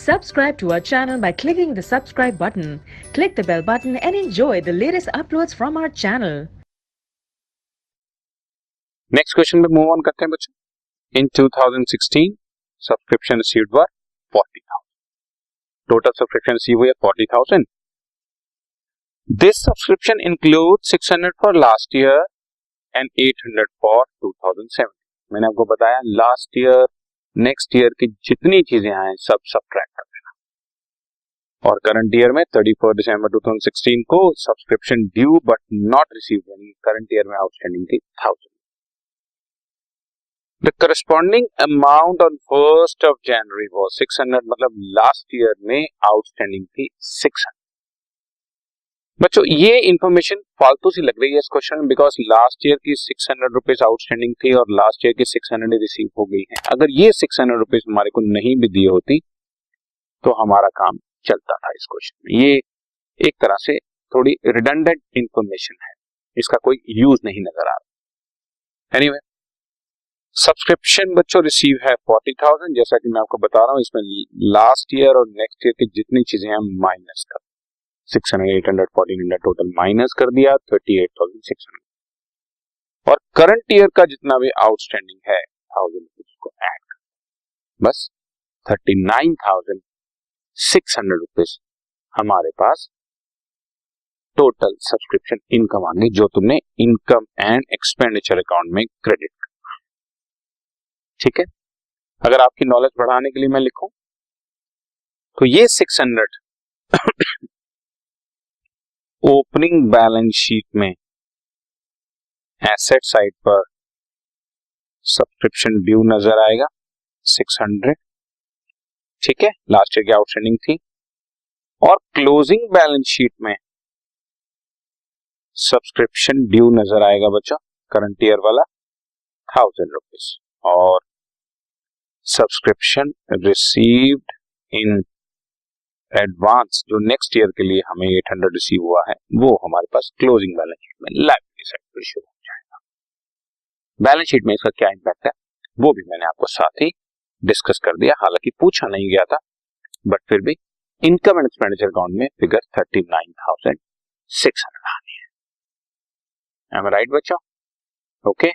Subscribe to our channel by clicking the subscribe button. Click the bell button and enjoy the latest uploads from our channel. Next question पे move on करते हैं बच्चों. इन 2016 subscription received वर 40,000. Total subscription receive हुए 40,000. This subscription include 600 for last year and 800 for 2007. मैंने आपको बताया last year next year की जितनी चीजें आए सब सब्ट्रैक्ट कर देना. और करंट ईयर में 31 दिसंबर 2016 को subscription due but not received, यानी करंट ईयर में आउटस्टैंडिंग थी 1000. The corresponding amount on 1st of January was 600, मतलब लास्ट ईयर में आउटस्टैंडिंग थी 600. बच्चों ये इंफॉर्मेशन फालतू सी लग रही है इस क्वेश्चन में, बिकॉज लास्ट ईयर की 600 रुपीज आउटस्टैंडिंग थी और लास्ट ईयर की 600 रिसीव हो गई है. अगर ये 600 रुपीज हमारे को नहीं भी दी होती तो हमारा काम चलता था इस क्वेश्चन में. ये एक तरह से थोड़ी रिडंडेंट इंफॉर्मेशन है, इसका कोई यूज नहीं नजर आ रहा. एनीवे सब्सक्रिप्शन बच्चों रिसीव है 40,000. जैसा कि मैं आपको बता रहा हूं, इसमें लास्ट ईयर और नेक्स्ट ईयर की जितनी चीजें हैं माइनस कर 600, 800, 1400 टोटल माइनस कर दिया 38,600. और करंट ईयर का जितना भी आउटस्टैंडिंग है 1000 रुपीज को ऐड कर, बस 39,600 रुपीज हमारे पास टोटल सब्सक्रिप्शन इनकम आ गई, जो तुमने इनकम एंड एक्सपेंडिचर अकाउंट में क्रेडिट करना. ठीक है. अगर आपकी नॉलेज बढ़ाने के लिए मैं लिखूं तो ये 600 ओपनिंग बैलेंस शीट में एसेट साइड पर सब्सक्रिप्शन ड्यू नजर आएगा 600. ठीक है, लास्ट ईयर की आउटस्टैंडिंग थी. और क्लोजिंग बैलेंस शीट में सब्सक्रिप्शन ड्यू नजर आएगा बच्चों करंट ईयर वाला 1000 रुपीज. और सब्सक्रिप्शन रिसीव्ड इन एडवांस जो नेक्स्ट ईयर के लिए हमें 800 रिसीव हुआ है वो हमारे पास क्लोजिंग बैलेंस शीट में लायबिलिटी साइड पर शो हो जाएगा. बैलेंस शीट में इसका क्या इंपैक्ट है वो भी मैंने आपको साथ ही डिस्कस कर दिया, हालांकि पूछा नहीं गया था, बट फिर भी इनकम एंड एक्सपेंडिचर अकाउंट में फिगर 39,600 आनी है. एम आई राइट बच्चों? Okay,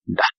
done.